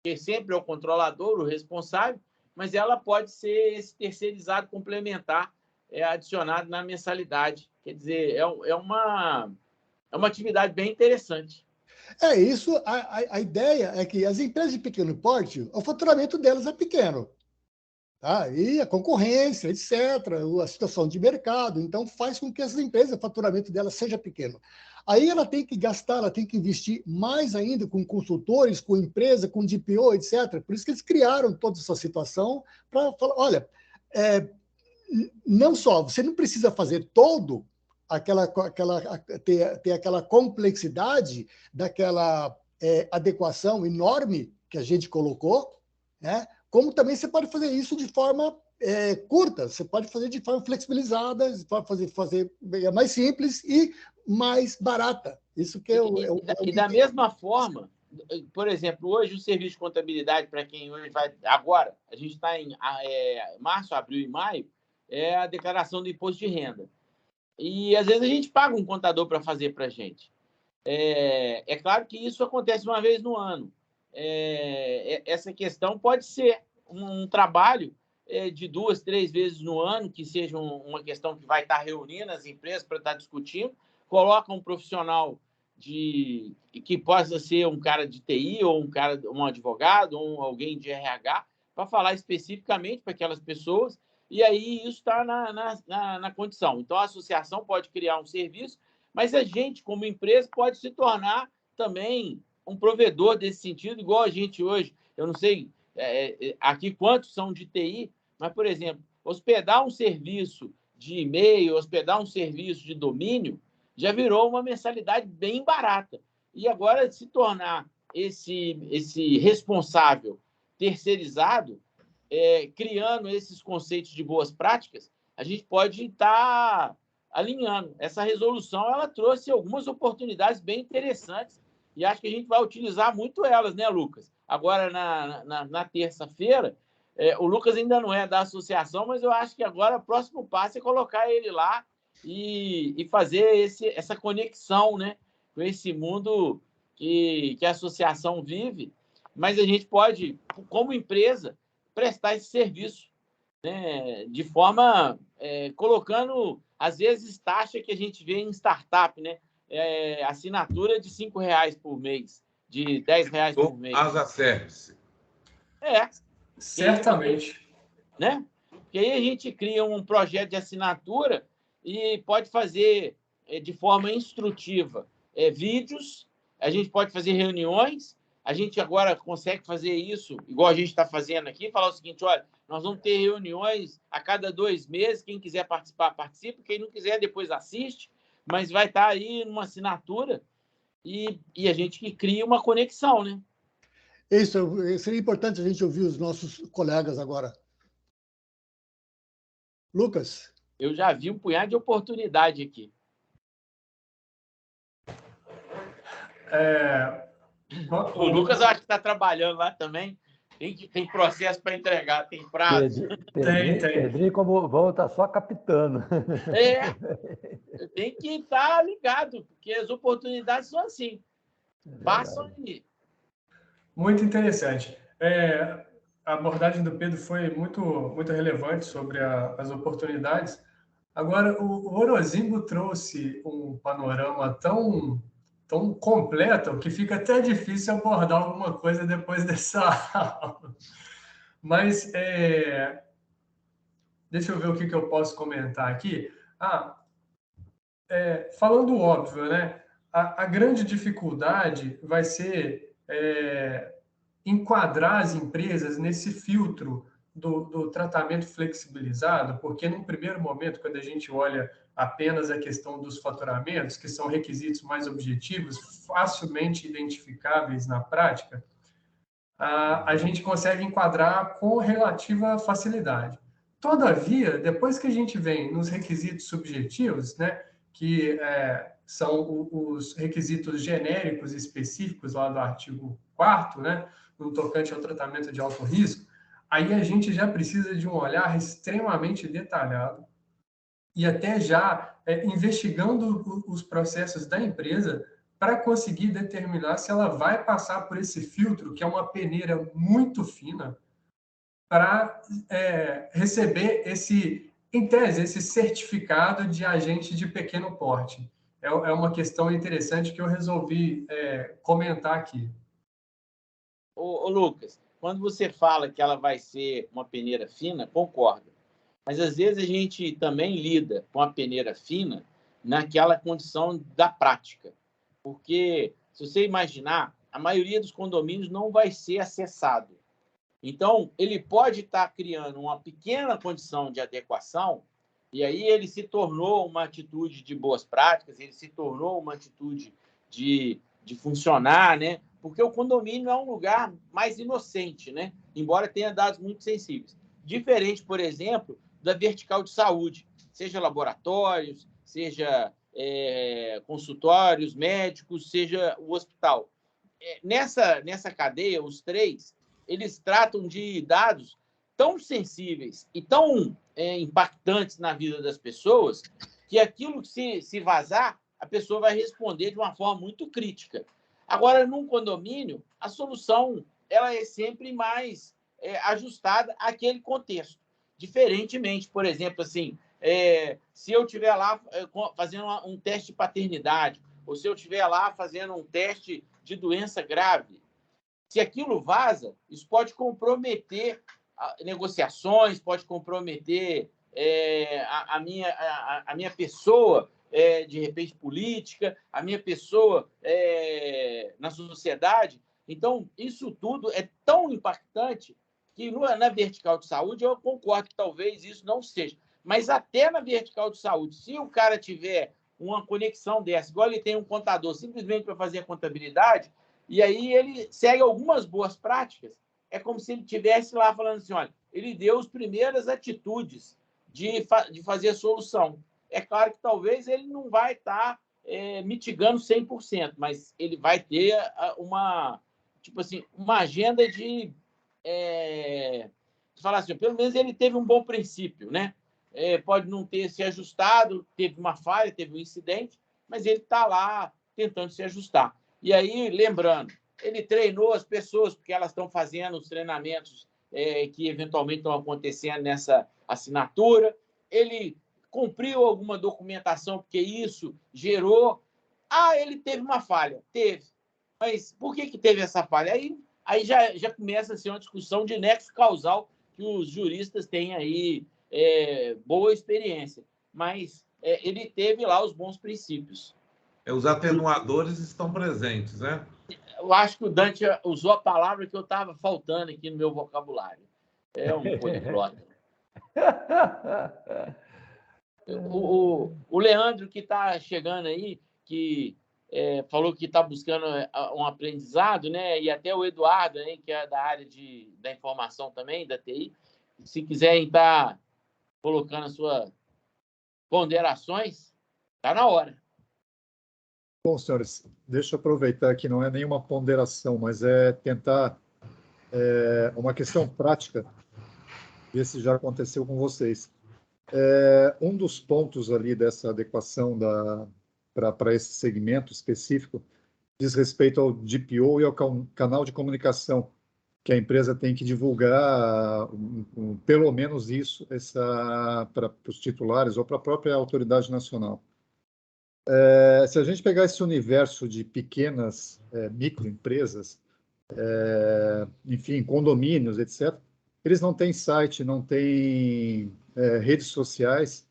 que sempre é o controlador, o responsável, mas ela pode ser esse terceirizado complementar, adicionado na mensalidade. Quer dizer, é uma atividade bem interessante. Isso. A ideia é que as empresas de pequeno porte, o faturamento delas é pequeno. Tá? E a concorrência, etc., a situação de mercado, então faz com que essas empresas, o faturamento delas seja pequeno. Aí ela tem que gastar, ela tem que investir mais ainda com consultores, com empresa, com DPO, etc. Por isso que eles criaram toda essa situação para falar, olha, não só, você não precisa fazer todo ter aquela complexidade daquela adequação enorme que a gente colocou, né? Como também você pode fazer isso de forma curta, você pode fazer de forma flexibilizada, você pode fazer mais simples e mais barata. Isso que E da mesma forma, por exemplo, hoje o serviço de contabilidade, para quem hoje vai... Agora, a gente está em março, abril e maio, é a declaração do imposto de renda. E, às vezes, a gente paga um contador para fazer para a gente. É claro que isso acontece uma vez no ano. Essa questão pode ser um trabalho de 2, 3 vezes no ano, que seja uma questão que vai estar reunindo as empresas para estar discutindo, coloca um profissional que possa ser um cara de TI ou um advogado ou alguém de RH para falar especificamente para aquelas pessoas, e aí isso está na condição. Então, a associação pode criar um serviço, mas a gente, como empresa, pode se tornar também um provedor desse sentido, igual a gente hoje. Eu não sei aqui quantos são de TI, mas, por exemplo, hospedar um serviço de e-mail, hospedar um serviço de domínio, já virou uma mensalidade bem barata. E agora, se tornar esse responsável terceirizado, criando esses conceitos de boas práticas, a gente pode estar alinhando. Essa resolução ela trouxe algumas oportunidades bem interessantes e acho que a gente vai utilizar muito elas, né, Lucas? Agora, na terça-feira, o Lucas ainda não é da associação, mas eu acho que agora o próximo passo é colocar ele lá e fazer essa conexão, né, com esse mundo que a associação vive, mas a gente pode, como empresa, prestar esse serviço, né, de forma colocando, às vezes, taxa que a gente vê em startup, né? Assinatura de R$5 por mês, de R$10 por mês. Asa Service. Certamente. Né? Porque aí a gente cria um projeto de assinatura e pode fazer de forma instrutiva vídeos, a gente pode fazer reuniões, a gente agora consegue fazer isso, igual a gente está fazendo aqui, falar o seguinte, olha, nós vamos ter reuniões a cada 2 meses, quem quiser participar, participa, quem não quiser, depois assiste, mas vai estar aí numa assinatura e a gente que cria uma conexão, né? Isso seria importante a gente ouvir os nossos colegas agora. Lucas? Eu já vi um punhado de oportunidade aqui. O Lucas, eu acho que está trabalhando lá também. Tem processo para entregar, tem prazo. Tem. Pedrinho, como vão, está só captando. Tem que estar ligado, porque as oportunidades são assim. Passam e... Muito interessante. A abordagem do Pedro foi muito, muito relevante sobre as oportunidades. Agora, o Orozimbo trouxe um panorama tão completo que fica até difícil abordar alguma coisa depois dessa aula. Mas, deixa eu ver o que eu posso comentar aqui. Falando óbvio, né? A grande dificuldade vai ser enquadrar as empresas nesse filtro do tratamento flexibilizado, porque num primeiro momento, quando a gente olha apenas a questão dos faturamentos, que são requisitos mais objetivos, facilmente identificáveis na prática, a gente consegue enquadrar com relativa facilidade. Todavia, depois que a gente vem nos requisitos subjetivos, né, que são os requisitos genéricos específicos lá do artigo 4º, né, no tocante ao tratamento de alto risco, aí a gente já precisa de um olhar extremamente detalhado e até já investigando os processos da empresa para conseguir determinar se ela vai passar por esse filtro, que é uma peneira muito fina, para receber em tese, esse certificado de agente de pequeno porte. É uma questão interessante que eu resolvi comentar aqui. Ô, Lucas, quando você fala que ela vai ser uma peneira fina, concordo. Mas, às vezes, a gente também lida com a peneira fina naquela condição da prática. Porque, se você imaginar, a maioria dos condomínios não vai ser acessado. Então, ele pode estar criando uma pequena condição de adequação e aí ele se tornou uma atitude de boas práticas, ele se tornou uma atitude de funcionar, né? Porque o condomínio é um lugar mais inocente, né? Embora tenha dados muito sensíveis. Diferente, por exemplo, da vertical de saúde, seja laboratórios, seja consultórios médicos, seja o hospital. Nessa cadeia, os três, eles tratam de dados tão sensíveis e tão impactantes na vida das pessoas que aquilo que se vazar, a pessoa vai responder de uma forma muito crítica. Agora, num condomínio, a solução ela é sempre mais ajustada àquele contexto. Diferentemente, por exemplo, assim, se eu estiver lá fazendo um teste de paternidade, ou se eu estiver lá fazendo um teste de doença grave, se aquilo vaza, isso pode comprometer negociações, pode comprometer a minha pessoa, de repente, política, a minha pessoa na sociedade. Então, isso tudo é tão impactante que na vertical de saúde eu concordo que talvez isso não seja. Mas até na vertical de saúde, se o cara tiver uma conexão dessa, igual ele tem um contador simplesmente para fazer a contabilidade, e aí ele segue algumas boas práticas, é como se ele estivesse lá falando assim, olha, ele deu as primeiras atitudes de fazer a solução. É claro que talvez ele não vai estar mitigando 100%, mas ele vai ter uma agenda de falar assim, pelo menos ele teve um bom princípio, né? Pode não ter se ajustado, teve uma falha, teve um incidente, mas ele está lá tentando se ajustar. E aí, lembrando, ele treinou as pessoas, porque elas estão fazendo os treinamentos que eventualmente estão acontecendo nessa assinatura, ele cumpriu alguma documentação, porque isso gerou... ele teve uma falha. Teve. Mas por que teve essa falha? Aí já começa a ser uma discussão de nexo causal, que os juristas têm aí boa experiência. Mas ele teve lá os bons princípios. Os atenuadores estão presentes, né? Eu acho que o Dante usou a palavra que eu estava faltando aqui no meu vocabulário. É um poliglota. O Leandro, que está chegando aí, que falou que está buscando um aprendizado, né? E até o Eduardo, aí, que é da área da informação também, da TI, se quiserem estar colocando as suas ponderações, está na hora. Bom, senhores, deixa eu aproveitar que não é nenhuma ponderação, mas é tentar uma questão prática, ver se já aconteceu com vocês. Um dos pontos ali dessa adequação para esse segmento específico diz respeito ao DPO e ao canal de comunicação, que a empresa tem que divulgar pelo menos isso para os titulares ou para a própria autoridade nacional. Se a gente pegar esse universo de pequenas microempresas, enfim, condomínios, etc., eles não têm site, não têm redes sociais.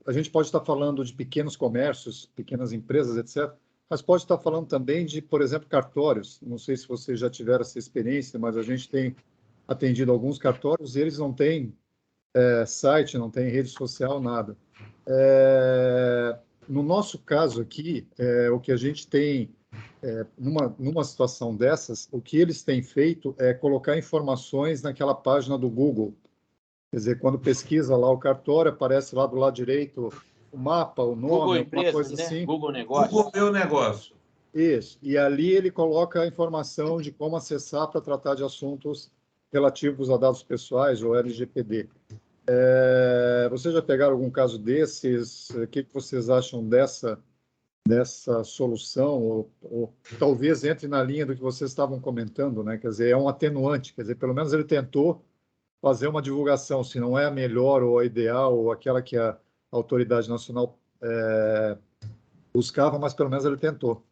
A gente pode estar falando de pequenos comércios, pequenas empresas, etc., mas pode estar falando também de, por exemplo, cartórios. Não sei se vocês já tiveram essa experiência, mas a gente tem atendido alguns cartórios e eles não têm site, não têm rede social, nada. No nosso caso aqui, o que a gente tem, numa situação dessas, o que eles têm feito é colocar informações naquela página do Google. Quer dizer, quando pesquisa lá o cartório, aparece lá do lado direito o mapa, o nome, Google alguma Empresas, coisa né? assim. Google Negócio. Google Meu Negócio. Isso. E ali ele coloca a informação de como acessar para tratar de assuntos relativos a dados pessoais ou LGPD. Vocês já pegaram algum caso desses? O que vocês acham dessa solução? Ou talvez entre na linha do que vocês estavam comentando, né? Quer dizer, é um atenuante. Quer dizer, pelo menos ele tentou fazer uma divulgação, se não é a melhor ou a ideal ou aquela que a autoridade nacional buscava, mas pelo menos ele tentou.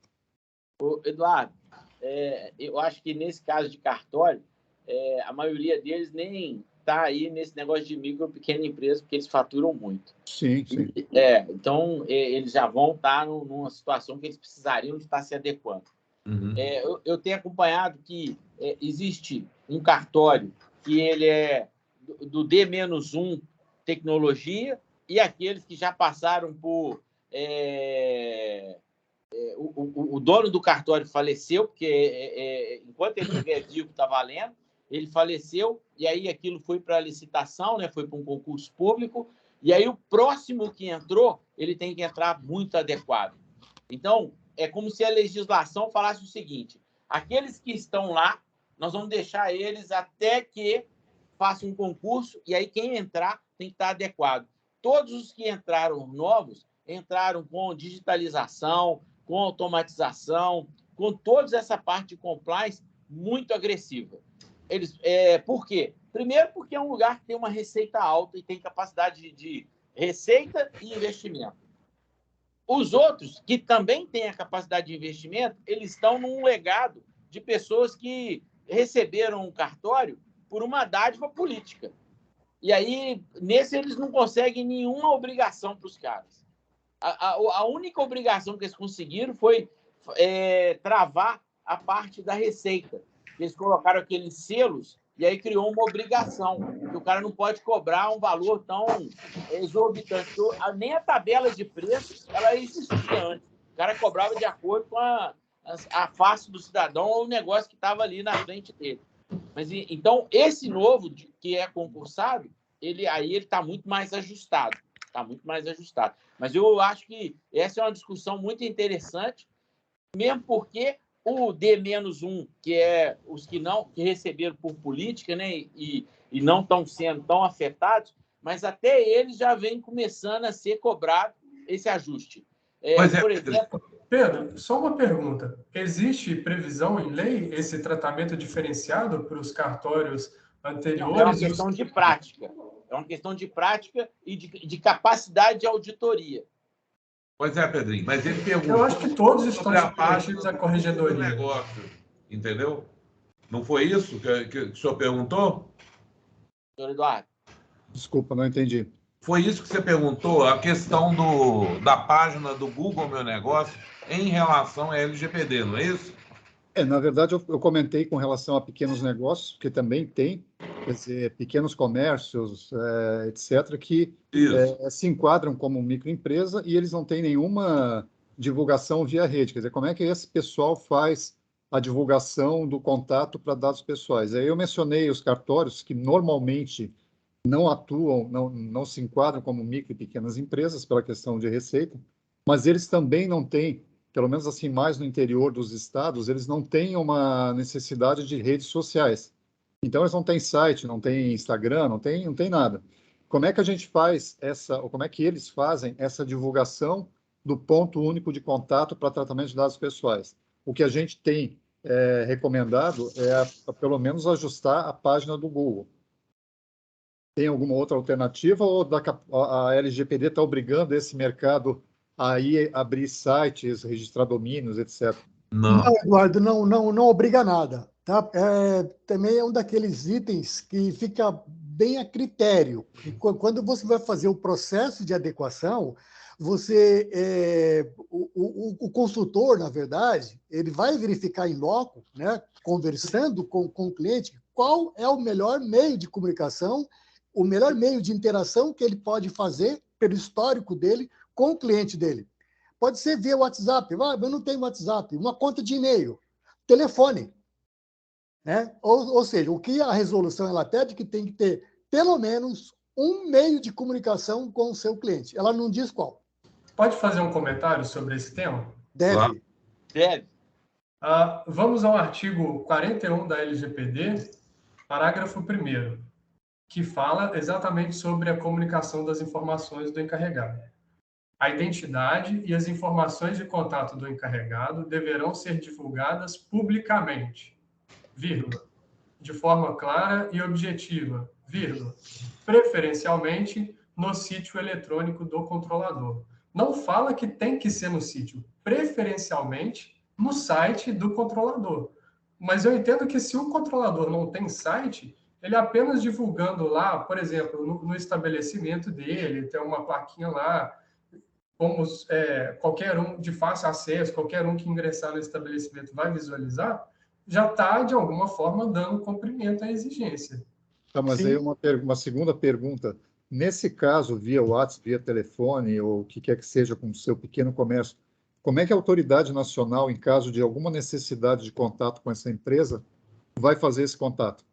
Eduardo, eu acho que nesse caso de cartório, a maioria deles nem está aí nesse negócio de micro e pequena empresa, porque eles faturam muito. Sim, sim. Então, eles já vão estar numa situação que eles precisariam de estar se adequando. Uhum. Eu tenho acompanhado que existe um cartório que ele é do D-1 tecnologia e aqueles que já passaram por... O dono do cartório faleceu, porque enquanto ele estiver vivo, está valendo. Ele faleceu, e aí aquilo foi para licitação, né? Foi para um concurso público, e aí o próximo que entrou, ele tem que entrar muito adequado. Então, é como se a legislação falasse o seguinte: aqueles que estão lá, nós vamos deixar eles até que façam um concurso, e aí quem entrar tem que estar adequado. Todos os que entraram novos, entraram com digitalização, com automatização, com toda essa parte de compliance muito agressiva. Por quê? Primeiro, porque é um lugar que tem uma receita alta e tem capacidade de receita e investimento. Os outros, que também têm a capacidade de investimento, eles estão num legado de pessoas que receberam um cartório por uma dádiva política. E aí, nesse, eles não conseguem nenhuma obrigação para os caras. A única obrigação que eles conseguiram foi travar a parte da receita. Eles colocaram aqueles selos e aí criou uma obrigação, que o cara não pode cobrar um valor tão exorbitante. Nem a tabela de preços ela existia antes. O cara cobrava de acordo com a face do cidadão ou o negócio que estava ali na frente dele. Mas, então, esse novo, que é concursado, ele está muito mais ajustado. Está muito mais ajustado. Mas eu acho que essa é uma discussão muito interessante, mesmo porque o D-1, que é os que receberam por política, né, e não estão sendo tão afetados, mas até eles já vem começando a ser cobrado esse ajuste. Por exemplo... Pedro, só uma pergunta. Existe previsão em lei esse tratamento diferenciado para os cartórios anteriores? É uma questão de prática. É uma questão de prática e de capacidade de auditoria. Pois é, Pedrinho, mas ele perguntou... Eu acho que todos estão submetidos à corregedoria. Negócio, entendeu? Não foi isso que o senhor perguntou? Senhor Eduardo. Desculpa, não entendi. Foi isso que você perguntou, a questão da página do Google Meu Negócio em relação à LGPD, não é isso? Na verdade, eu comentei com relação a pequenos negócios, que também tem, quer dizer, pequenos comércios, etc., que se enquadram como microempresa e eles não têm nenhuma divulgação via rede. Quer dizer, como é que esse pessoal faz a divulgação do contato para dados pessoais? Aí eu mencionei os cartórios, que normalmente não atuam, não se enquadram como micro e pequenas empresas pela questão de receita, mas eles também não têm, pelo menos assim, mais no interior dos estados, eles não têm uma necessidade de redes sociais. Então, eles não têm site, não têm Instagram, não tem nada. Como é que a gente faz ou como é que eles fazem essa divulgação do ponto único de contato para tratamento de dados pessoais? O que a gente tem recomendado é pelo menos ajustar a página do Google. Tem alguma outra alternativa ou a LGPD está obrigando esse mercado a ir abrir sites, registrar domínios, etc.? Não, Eduardo, não obriga nada. Tá? Também é um daqueles itens que fica bem a critério. E quando você vai fazer o processo de adequação, o consultor, na verdade, ele vai verificar em loco, né, conversando com o cliente, qual é o melhor meio de comunicação, o melhor meio de interação que ele pode fazer pelo histórico dele com o cliente dele. Pode ser via WhatsApp. Eu não tenho WhatsApp. Uma conta de e-mail. Telefone. Né? Ou seja, o que a resolução ela pede que tem que ter pelo menos um meio de comunicação com o seu cliente. Ela não diz qual. Pode fazer um comentário sobre esse tema? Deve. Deve. Vamos ao artigo 41 da LGPD, parágrafo 1º, que fala exatamente sobre a comunicação das informações do encarregado. A identidade e as informações de contato do encarregado deverão ser divulgadas publicamente, vírgula, de forma clara e objetiva, vírgula, preferencialmente no sítio eletrônico do controlador. Não fala que tem que ser no sítio, preferencialmente no site do controlador. Mas eu entendo que se o controlador não tem site, ele apenas divulgando lá, por exemplo, no estabelecimento dele, tem uma plaquinha lá, como qualquer um de fácil acesso, qualquer um que ingressar no estabelecimento vai visualizar, já está, de alguma forma, dando cumprimento à exigência. Tá, mas Sim. aí uma segunda pergunta. Nesse caso, via WhatsApp, via telefone, ou o que quer que seja com o seu pequeno comércio, como é que a autoridade nacional, em caso de alguma necessidade de contato com essa empresa, vai fazer esse contato?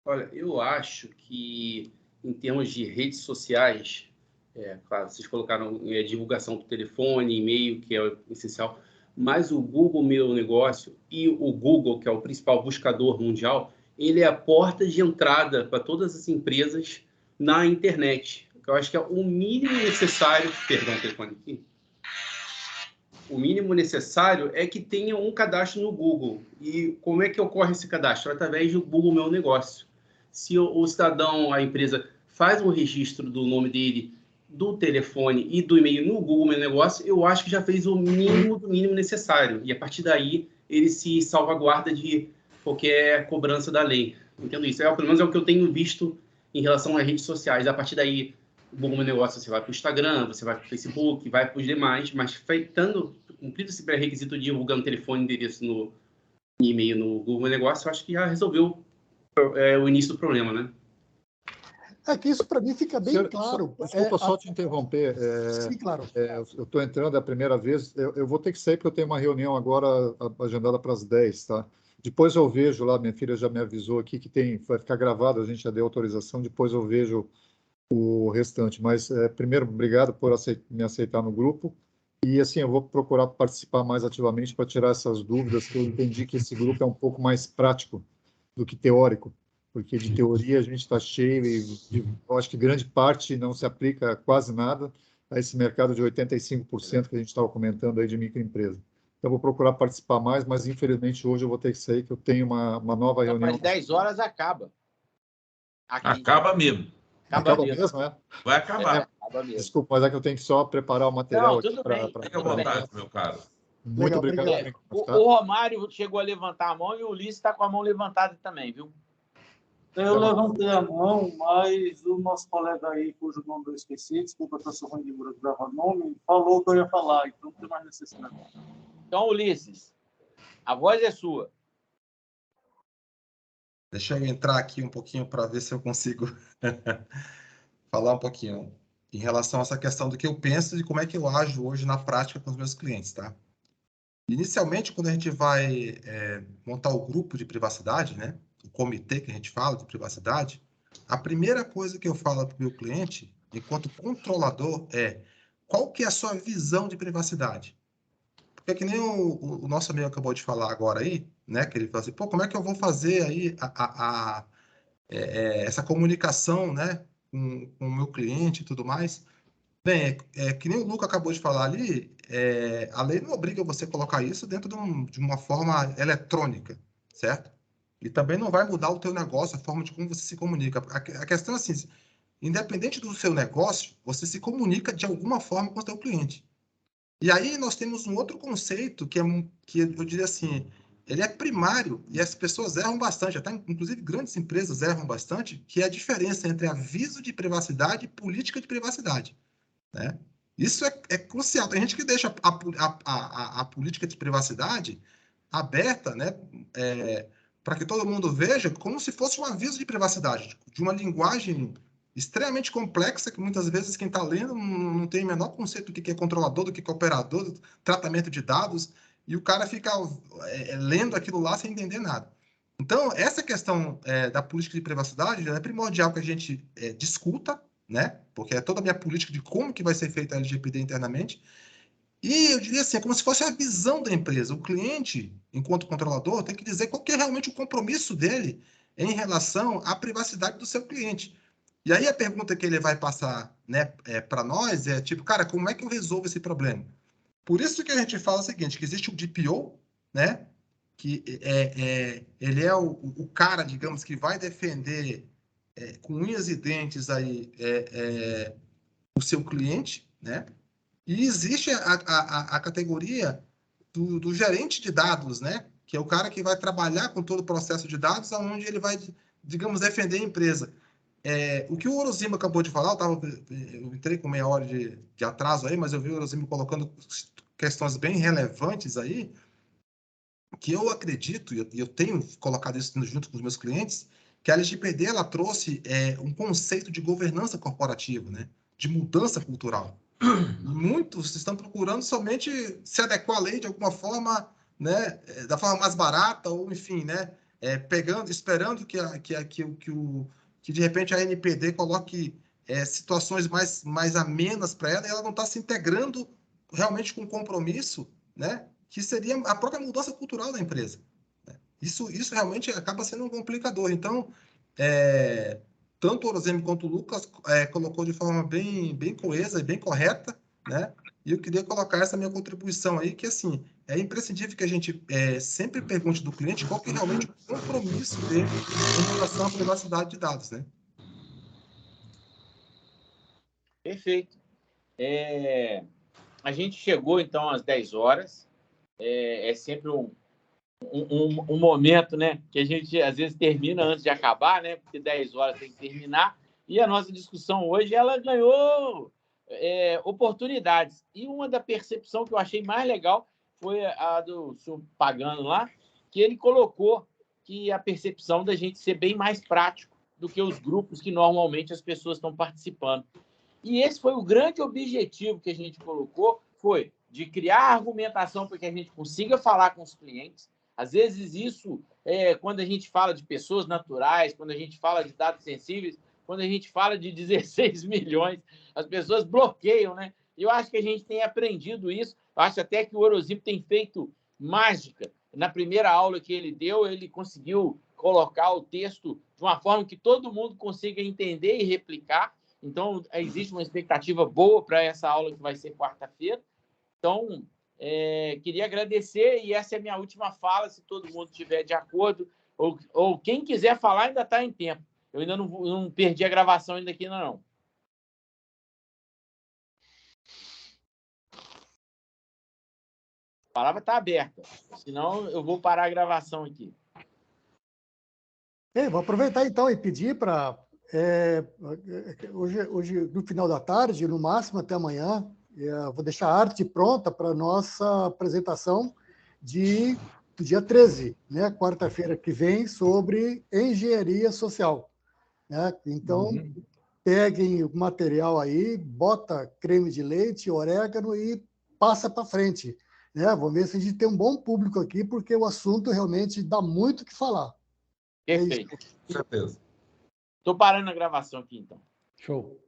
Olha, eu acho que, em termos de redes sociais, claro, vocês colocaram divulgação por telefone, e-mail, que é essencial, mas o Google Meu Negócio e o Google, que é o principal buscador mundial, ele é a porta de entrada para todas as empresas na internet. Eu acho que é o mínimo necessário... Perdão, o telefone aqui. O mínimo necessário é que tenha um cadastro no Google. E como é que ocorre esse cadastro? Através do Google Meu Negócio. Se o cidadão, a empresa, faz um registro do nome dele, do telefone e do e-mail no Google Meu Negócio, eu acho que já fez o mínimo do mínimo necessário. E, a partir daí, ele se salvaguarda de qualquer cobrança da lei. Entendo isso. Pelo menos é o que eu tenho visto em relação às redes sociais. A partir daí, o Google Meu Negócio, você vai para o Instagram, você vai para o Facebook, vai para os demais, mas cumprido esse pré-requisito de divulgando telefone e endereço no e-mail no Google Meu Negócio, eu acho que já resolveu o início do problema, né? É que isso, para mim, fica bem claro. Desculpa só te interromper. Sim, claro. Eu estou entrando a primeira vez. Eu vou ter que sair porque eu tenho uma reunião agora agendada para as 10, tá? Depois eu vejo lá, minha filha já me avisou aqui que vai ficar gravado, a gente já deu autorização, depois eu vejo o restante. Mas, primeiro, obrigado por me aceitar no grupo. E, assim, eu vou procurar participar mais ativamente para tirar essas dúvidas, que eu entendi que esse grupo é um pouco mais prático do que teórico, porque de teoria a gente está cheio e eu acho que grande parte não se aplica quase nada a esse mercado de 85% que a gente estava comentando aí de microempresa. Então, vou procurar participar mais, mas infelizmente hoje eu vou ter que sair, que eu tenho uma nova reunião. Mas 10 horas acaba. Acaba mesmo. Acaba mesmo, é? Vai acabar. Desculpa, mas é que eu tenho que só preparar o material aqui para... Fica à vontade, meu caro. Muito obrigado. O Romário chegou a levantar a mão e o Ulisses está com a mão levantada também, viu? Eu levantei a mão, mas o nosso colega aí, cujo nome eu esqueci, desculpa, eu sou ruim de gravar nome, falou que eu ia falar, então não tem mais necessidade. Então, Ulisses, a voz é sua. Deixa eu entrar aqui um pouquinho para ver se eu consigo falar um pouquinho em relação a essa questão do que eu penso e como é que eu ajo hoje na prática com os meus clientes, tá? Inicialmente, quando a gente vai montar o grupo de privacidade, né? O comitê que a gente fala de privacidade, a primeira coisa que eu falo para o meu cliente, enquanto controlador, qual que é a sua visão de privacidade? Porque que nem o nosso amigo acabou de falar agora aí, né? Que ele falou assim, pô, como é que eu vou fazer aí essa comunicação, né? Com o meu cliente e tudo mais? Bem, que nem o Luca acabou de falar ali, a lei não obriga você a colocar isso dentro de uma forma eletrônica, certo? E também não vai mudar o teu negócio, a forma de como você se comunica. A questão é assim, independente do seu negócio, você se comunica de alguma forma com o teu cliente. E aí nós temos um outro conceito que eu diria assim, ele é primário e as pessoas erram bastante, até inclusive grandes empresas erram bastante, que é a diferença entre aviso de privacidade e política de privacidade, né? Isso é crucial. Tem gente que deixa a política de privacidade aberta, né, para que todo mundo veja como se fosse um aviso de privacidade, de uma linguagem extremamente complexa, que muitas vezes quem está lendo não tem o menor conceito do que é controlador, do que é operador, do tratamento de dados, e o cara fica lendo aquilo lá sem entender nada. Então, essa questão da política de privacidade é primordial que a gente discuta, né? Porque é toda a minha política de como que vai ser feita a LGPD internamente. E eu diria assim, é como se fosse a visão da empresa. O cliente, enquanto controlador, tem que dizer qual que é realmente o compromisso dele em relação à privacidade do seu cliente. E aí a pergunta que ele vai passar, né, para nós é tipo, cara, como é que eu resolvo esse problema? Por isso que a gente fala o seguinte, que existe o DPO, né, que ele é o cara, digamos, que vai defender com unhas e dentes aí o seu cliente, né? E existe a categoria do gerente de dados, né? Que é o cara que vai trabalhar com todo o processo de dados, onde ele vai, digamos, defender a empresa. O que o Orozimo acabou de falar, eu entrei com meia hora de atraso aí, mas eu vi o Orozimo colocando questões bem relevantes aí, que eu acredito, e eu tenho colocado isso junto com os meus clientes, que a LGPD ela trouxe um conceito de governança corporativa, né? De mudança cultural. Muitos estão procurando somente se adequar à lei de alguma forma, né, da forma mais barata, ou enfim, né, esperando que de repente a NPD coloque situações mais amenas para ela, e ela não está se integrando realmente com compromisso, né, que seria a própria mudança cultural da empresa. Isso realmente acaba sendo um complicador. Então, tanto o Orozemi quanto o Lucas colocou de forma bem coesa e bem correta, né? E eu queria colocar essa minha contribuição aí, que assim, é imprescindível que a gente sempre pergunte do cliente qual que é realmente o compromisso dele em relação à privacidade de dados, né? Perfeito. A gente chegou, então, às 10 horas. É sempre um momento, né, que a gente às vezes termina antes de acabar, né, porque 10 horas tem que terminar, e a nossa discussão hoje ela ganhou oportunidades. E uma da percepção que eu achei mais legal foi a do senhor Pagano lá, que ele colocou que a percepção da gente ser bem mais prático do que os grupos que normalmente as pessoas estão participando. E esse foi o grande objetivo que a gente colocou, foi de criar argumentação para que a gente consiga falar com os clientes. Às vezes isso, quando a gente fala de pessoas naturais, quando a gente fala de dados sensíveis, quando a gente fala de 16 milhões, as pessoas bloqueiam, né? E eu acho que a gente tem aprendido isso. Eu acho até que o Orozimo tem feito mágica. Na primeira aula que ele deu, ele conseguiu colocar o texto de uma forma que todo mundo consiga entender e replicar. Então, existe uma expectativa boa para essa aula que vai ser quarta-feira. Então, queria agradecer, e essa é a minha última fala, se todo mundo estiver de acordo, ou quem quiser falar ainda está em tempo. Eu ainda não perdi a gravação ainda aqui, não. A palavra está aberta, senão eu vou parar a gravação aqui. Vou aproveitar então e pedir para... hoje, no final da tarde, no máximo até amanhã, vou deixar a arte pronta para a nossa apresentação do dia 13, né, quarta-feira que vem, sobre engenharia social. Né? Então, peguem o material aí, bota creme de leite, orégano e passa para frente. Né? Vamos ver se a gente tem um bom público aqui, porque o assunto realmente dá muito o que falar. Perfeito. Com certeza. Estou parando a gravação aqui, então. Show.